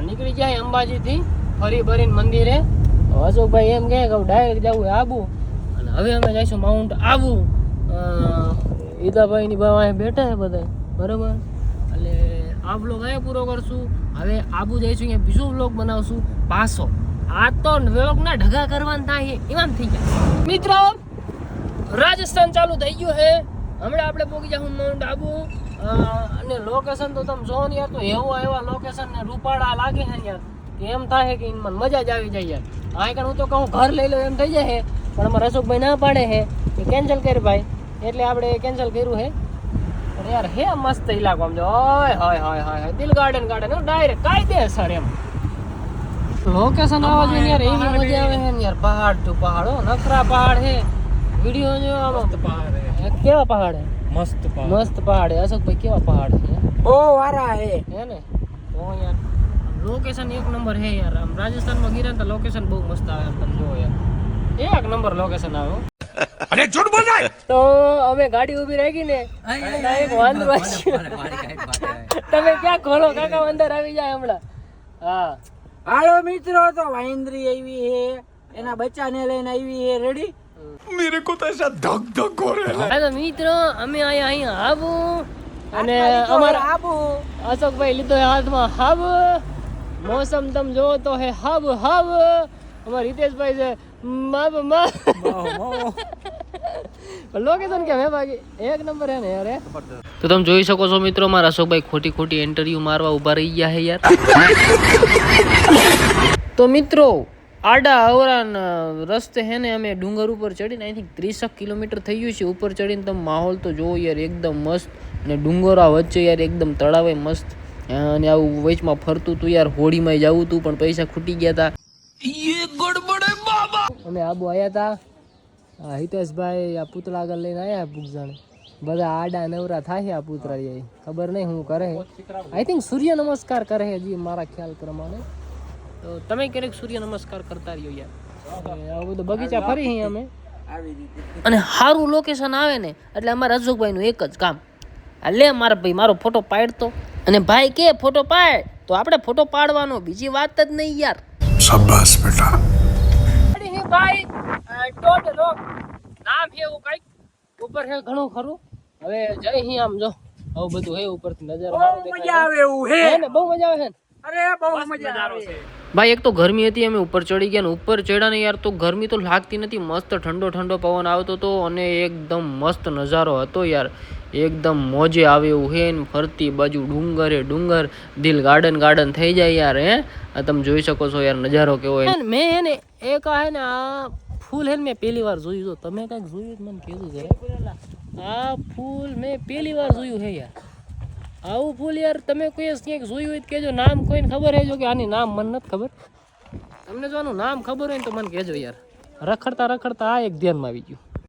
નીકળી જાય અંબાજીથી ફરી ભરીને મંદિરે. અશોકભાઈ એમ કહે કે ડાયરેક્ટ જવું આબુ, અને હવે અમે જઈશું માઉન્ટ આબુ. ઈદાભાઈની બાવા બેઠા છે બધા, બરાબર. એટલે આ બ્લોગ અહીંયા પૂરો કરશું. હવે આબુ જઈશું, અહીંયા બીજો બ્લોગ બનાવશું પાછો. આ તો વ્લોગના ઢગા કરવાના થાય એમ થઈ જાય. મિત્રો રાજસ્થાન ચાલુ થઈ ગયું છે. હમણાં આપણે પહોંચી જાઉં માઉન્ટ આબુ. અને લોકેશન તો તમે જો ને યાર, તો એવા લોકેશન ને રૂપાળા લાગે છે યાર કે એમ થાય કે મને મજા જ આવી જાય યાર. આ કારણ હું તો કહું ઘર લઈ લો એમ થઈ જાય, પણ અમારા અશોકભાઈ ના પાડે છે કે કેન્સલ કર ભાઈ, એટલે આપણે કેન્સલ કર્યું છે. પણ યાર હે મસ્ત ઇલાકો સમજો. હોય દિલ ગાર્ડન ડાયરેક્ટ કાયદેસર એમ લોકેશન આવવા જોઈએ યાર. એવી મજા આવે છે ને યાર. પહાડ તો પહાડ હો, નકરા પહાડ છે. વિડીયો જો આમાં પહાડ છે. કેવા પહાડ છે? મસ્ત પહાડ છે. અશોકભાઈ કેવા પહાડ છે? ઓ વારા હે ને ઓ યાર લોકેશન એક નંબર હે યાર. આમ રાજસ્થાનમાં ગીરા તો લોકેશન બહુ મસ્ત આવે. આમ તમે જોવો યાર, એક નંબર લોકેશન આવે. અરે ઝૂઠ બોલ રહા હે. તો અમે ગાડી ઊભી રાખી ને એક વાંદરો તમે ક્યાં ખોલો કાકા, અંદર આવી જાય હમણાં. હા હાલો મિત્રો, તો વાંદરી આવી હે, એના બચ્ચાને લઈને આવી હે. રેડી? મેરે કો તો એસા ધક ધક હો રહા હે. તો મિત્રો અમે અહીંયા આબુ, અને અમારા આબુ અશોકભાઈ લીધો હાથમાં હાબ. મોસમ તમે જોવો તો હે હાબ. અમારા હિતેશભાઈ છે માબ. લોકેશન કેમ હે બાકી એક નંબર હે ને યાર. તો તમે જોઈ શકો છો મિત્રો, મારા અશોકભાઈ ખોટી ઇન્ટરવ્યુ મારવા ઉભા રહી ગયા હે યાર. તો મિત્રો આડા અવરા રસ્તે હે ને અમે ડુંગર ઉપર ચડીને આઈ થિંક 30 કિલોમીટર થઈ ગયું છે. ઉપર ચડીને તમે માહોલ તો જોવો યાર, એકદમ મસ્ત. અને ડુંગરા વચ્ચે યાર એકદમ તળાવે મસ્ત. અને આવું વચમાં ફરતું તું યાર. હોડીમાં જવું તું પણ પૈસા ખૂટી ગયા હતા. અમે આબુ આવ્યા હતા. હિતેશભાઈ આ પૂતળા આગળ લઈને આવ્યા. પૂજાણે બધા આડા નવરા થાય. આ પૂતળા ખબર નહીં શું કરે. આઈ થિંક સૂર્ય નમસ્કાર કરે છે હજી મારા ખ્યાલ પ્રમાણે. તો તમે ક્યારેક સૂર્ય નમસ્કાર કરતા રહ્યો યાર. આવું બધું બગીચા ફરી અહીં અમે. અને સારું લોકેશન આવે ને એટલે અમારા અશોકભાઈનું એક જ કામ, લે મારા ભાઈ મારો ફોટો પાડતો. અને ભાઈ કે ફોટો પાડ, તો આપણે ફોટો પાડવાનો, બીજી વાત જ નહીં યાર. શાબાશ બેટા. ભાઈ ટોટ લોક નામ છે એવું કઈક ઉપર છે ઘણું ખરું. હવે જય અહીં આમ જો આવું બધું હે ઉપરથી નજારો મજા આવે એવું હે ને, બહુ મજા આવે છે. અરે બહુ મજા આવે ભાઈ. એક તો ગરમી હતી, અમે ઉપર ચડી ગયા ને ઉપર ચડ્યા ને યાર તો ગરમી તો લાગતી નથી. મસ્ત ઠંડો પવન આવતો હતો અને એકદમ મસ્ત નજારો હતો યાર. એકદમ મોજે આવે એવું હે ને. ફરતી બાજુ ડુંગર દિલ ગાર્ડન થઈ જાય યાર. હે આ તમે જોઈ શકો છો યાર નજારો કેવો હે. મેં હે ને એક આ હે ને આ ફૂલ હે ને મેં પહેલી વાર જોયું. તો તમે કંઈક જોયું મને કીધું છે. આ ફૂલ મેં પહેલી વાર જોયું હે યાર. આવું ફૂલ યાર તમે કોઈ ક્યાંક જોયું હોય તો કહેજો. નામ કોઈને ખબર હે જો કે આની નામ મને નથી ખબર. તમને જો આનું નામ ખબર હોય ને તો મને કહેજો યાર. રખડતા આ એક ધ્યાનમાં આવી ગયું.